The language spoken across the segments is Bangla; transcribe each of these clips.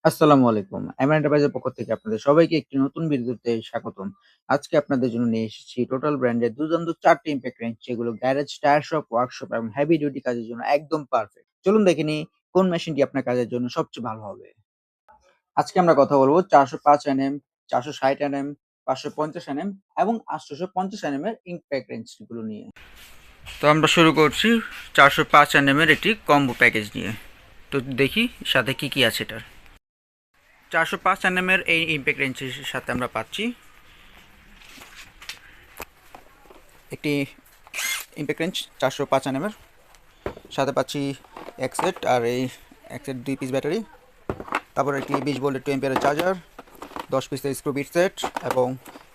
আসসালামু আলাইকুম। এমআর এন্টারপ্রাইজের পক্ষ থেকে আপনাদের সবাইকে একটি নতুন ভিডিওতে স্বাগতম। আজকে আপনাদের জন্য নিয়ে এসেছি টোটাল ব্র্যান্ডের দুর্দান্ত ৪ টি ইমপ্যাক্ট রেঞ্জ যেগুলো গ্যারেজ, টায়ার শপ, ওয়ার্কশপ এবং হেভি ডিউটি কাজের জন্য একদম পারফেক্ট। চলুন দেখে নিই কোন মেশিনটি আপনার কাজের জন্য সবচেয়ে ভালো হবে। আজকে আমরা কথা বলব ৪০৫ এনএম, ৪৬০ এনএম, ৫৫০ এনএম এবং ৮৫০ এনএম এর ইমপ্যাক্ট রেঞ্জ গুলো নিয়ে। তো আমরা শুরু করছি ৪০৫ এনএম এর একটি কম্বো প্যাকেজ নিয়ে। তো দেখি সাথে কি আছে এটার। ৪০৫ এনএম এর এই ইমপ্যাক্ট রেঞ্জের সাথে আমরা পাচ্ছি একটি ইমপ্যাক্ট রেঞ্জ ৪০৫ এনএম এর সাথে পাচ্ছি এক সেট, আর এই এক সেট ২ পিস ব্যাটারি, তারপর একটি ২০ ভোল্টের 2 অ্যাম্পিয়ারের চার্জার, ১০ পিসের স্ক্রু বিট সেট এবং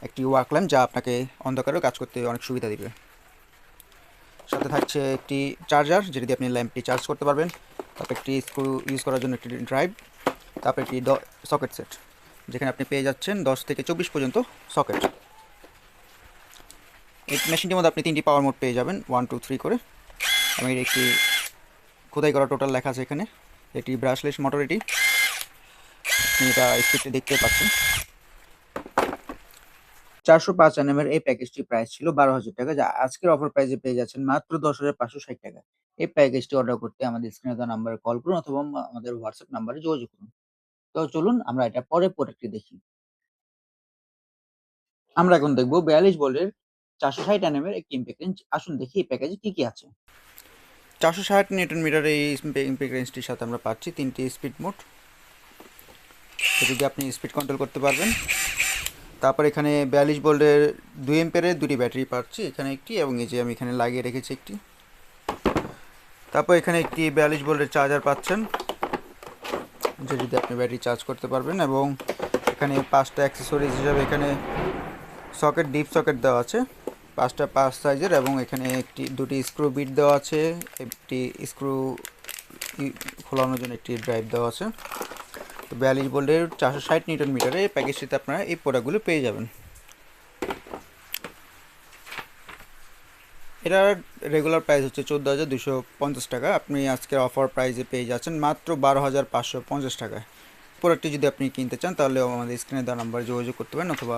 একটি ওয়ার্ক ল্যাম্প যা আপনাকে অন্ধকারেও কাজ করতে অনেক সুবিধা দিবে। সাথে থাকছে একটি চার্জার যেটি দিয়ে আপনি ল্যাম্পটি চার্জ করতে পারবেন, তারপর একটি স্ক্রু ইউজ করার জন্য একটি ড্রাইভ, তারপর একটি সকেট সেট যেখানে আপনি পেয়ে যাচ্ছেন ১০ থেকে ২৪ পর্যন্ত সকেট। এই মেশিনটির মধ্যে আপনি ৩টি পাওয়ার মোড পেয়ে যাবেন 1 2 3 করে, এবং এর একটি খোদাই করা টোটাল লেখা আছে এখানে। এটি ব্রাশলেস মোটর, এটি আপনি এটা স্পিডে দেখতে পাচ্ছেন। ৪০৫ এনএম এর এই প্যাকেজটি প্রাইস ছিল ১২,০০০ টাকা, যা আজকের অফার প্রাইসে পেয়ে যাচ্ছেন মাত্র ১০,৫৬০ টাকা। এই প্যাকেজটি অর্ডার করতে আমাদের স্ক্রিনে দেওয়া নাম্বারে কল করুন অথবা আমাদের হোয়াটসঅ্যাপ নাম্বারে যোগাযোগ করুন। তো চলুন আমরা এটা পরের প্রোডাক্টটি দেখি। আমরা এখন দেখব ৪২ ভোল্টের ৪৬০ এনএম এর একটি ইমপ্যাক্ট রেঞ্জ। আসুন দেখি এই প্যাকেজে কি আছে। ৪৬০ নিউটন মিটার এই ইমপ্যাক্ট রেঞ্জটির সাথে আমরা পাচ্ছি ৩টি স্পিড মোড, যেটি দিয়ে আপনি স্পিড কন্ট্রোল করতে পারবেন। তারপর এখানে ৪২ ভোল্টের ২ অ্যাম্পিয়ারের ২টি ব্যাটারি পাচ্ছি, এখানে একটি এবং এই যে আমি এখানে লাগিয়ে রেখেছি একটি। তারপর এখানে একটি ৪২ ভোল্টের চার্জার পাচ্ছেন, যেটি দিয়ে আপনি ব্যাটারি চার্জ করতে পারবেন, এবং এখানে ৫টা অ্যাক্সেসরিজ হিসাবে এখানে সকেট, ডিপ সকেট দেওয়া আছে ৫টা ৫ সাইজের, এবং এখানে দুটি স্ক্রু বিট দেওয়া আছে, একটি স্ক্রু খোলানোর জন্য একটি ড্রাইভ দেওয়া আছে। তো ৪২ ভোল্টের ৪৬০ নিউটন মিটারে এই প্যাকেজটিতে আপনারা এই প্রোডাক্টগুলো পেয়ে যাবেন। এটার রেগুলার প্রাইস হচ্ছে ১৪,২৫০ টাকা, আপনি আজকের অফার প্রাইসে পেয়ে যাচ্ছেন মাত্র ১২,৫৫০ টাকায়। প্রোডাক্টটি যদি আপনি কিনতে চান তাহলে আমাদের স্ক্রিনে দেওয়া নাম্বারে যোগাযোগ করতে পারেন অথবা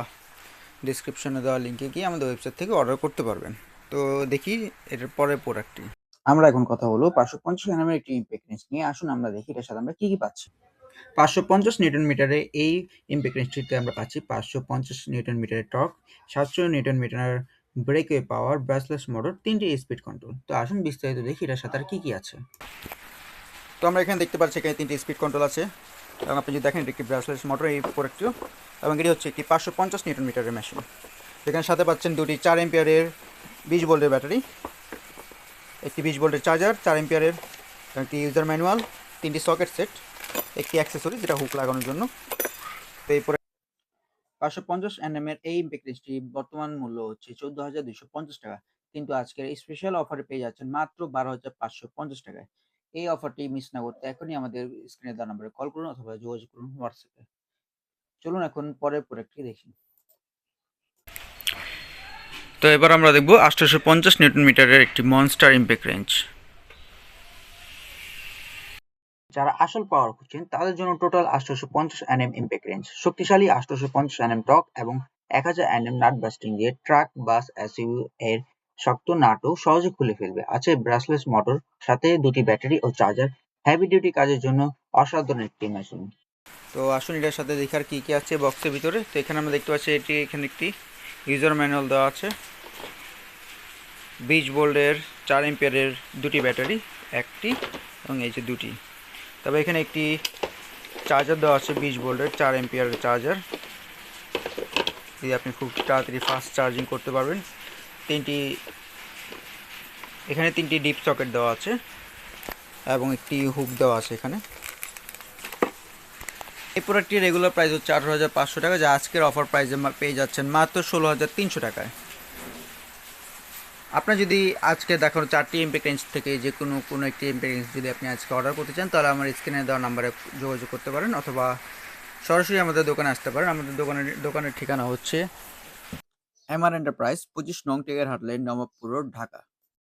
ডিসক্রিপশনে দেওয়া লিঙ্কে গিয়ে আমাদের ওয়েবসাইট থেকে অর্ডার করতে পারবেন। তো দেখি এটার পরের প্রোডাক্টটি। আমরা এখন কথা বলবো ৫৫০ এনএমের একটি ইমপ্যাক্ট রেঞ্জ নিয়ে। আসুন আমরা দেখি এটার সাথে আমরা কি পাচ্ছি। ৫৫০ নিউটন মিটারে এই ইমপ্যাক্ট রেঞ্জটিতে আমরা পাচ্ছি ৫৫০ নিউটন মিটারের টর্ক, ৭০০ নিউটন মিটার ব্রেকওয়ে পাওয়ার, ব্রাশলেস মোটর, ৩টি স্পিড কন্ট্রোল। তো আসুন বিস্তারিত দেখি এটার সাথে আর কি আছে। তো আমরা এখানে দেখতে পাচ্ছি এখানে 3টি স্পিড কন্ট্রোল আছে, এবং আপনি যদি দেখেন এটি একটি ব্রাশলেস মোটর এই প্রোডাক্টটিও, এবং এটি হচ্ছে একটি ৫৫০ নিউটন মিটারের মেশিন। এখানে সাথে পাচ্ছেন দুটি ৪ অ্যাম্পিয়ারের ২০ ভোল্টের ব্যাটারি, একটি ২০ ভোল্টের চার্জার ৪ অ্যাম্পিয়ারের, একটি ইউজার ম্যানুয়াল, ৩টি সকেট সেট, একটি অ্যাক্সেসরি যেটা হুক লাগানোর জন্য। তো এই ৫৫০ এনএম এর এই ইমপ্যাক্ট রেঞ্জটি বর্তমান মূল্য হচ্ছে ১৪,২৫০ টাকা, কিন্তু আজকের এই স্পেশাল অফারে পেয়ে যাচ্ছেন মাত্র ১২,৫৫০ টাকায়। এই অফারটি মিস না করতে এখনই আমাদের স্ক্রিনে দেওয়া নাম্বারে কল করুন অথবা যোগাযোগ করুন হোয়াটসঅ্যাপে। চলুন এখন পরের প্রোডাক্টটি দেখি। তো এবার আমরা দেখব ৮৫০ নিউটন মিটারের একটি মনস্টার ইমপ্যাক্ট রেঞ্জ। যারা আসল পাওয়ার খুঁজছেন তাদের জন্য টোটাল ৮৫০ এনএম ইমপ্যাক্ট রেঞ্জ, শক্তিশালী ৮৫০ এনএম টর্ক এবং ১০০০ এনএম নাট বাস্টিং দিয়ে ট্রাক, বাস, এসইউ এর শক্ত নাটও সহজে খুলে ফেলবে। আছে ব্রাশলেস মোটর, সাথে দুটি ব্যাটারি ও চার্জার, হেভি ডিউটি কাজের জন্য অসাধারণ একটি মেশিন। তো আসুন এটার সাথে দেখার কি আছে বক্সের ভিতরে। তো এখানে আমরা দেখতে পাচ্ছি এখানে একটি ইউজার ম্যানুয়াল দেওয়া আছে, ২০ ভোল্টের ৪ অ্যাম্পিয়ারের দুটি ব্যাটারি, একটি এবং এই যে দুটি। তবে এখানে একটি চার্জার দেওয়া আছে ২০ ভোল্টের ৪ অ্যাম্পিয়ারের চার্জার, দিয়ে আপনি খুব তাড়াতাড়ি ফাস্ট চার্জিং করতে পারবেন। এখানে ৩টি ডিপ সকেট দেওয়া আছে এবং একটি হুক দেওয়া আছে এখানে। এই প্রোডাক্টটির রেগুলার প্রাইস হচ্ছে ১৮,৫০০ টাকা, যা আজকের অফার প্রাইসে পেয়ে যাচ্ছেন মাত্র ১৬,৩০০ টাকায়। আপনার যদি আজকে দেখানো 4টি ইমপ্যাক্ট রেঞ্জ থেকে যে কোনো একটি ইমপ্যাক্ট রেঞ্জ যদি আপনি আজকে অর্ডার করতে চান তাহলে আমার স্ক্রিনে দেওয়া নাম্বারে যোগাযোগ করতে পারেন অথবা সরাসরি আমাদের দোকানে আসতে পারেন। আমাদের দোকানের ঠিকানা হচ্ছে এমআর এন্টারপ্রাইজ, ২৫ নং টেকের হাট লেন, নবাবপুর রোড, ঢাকা।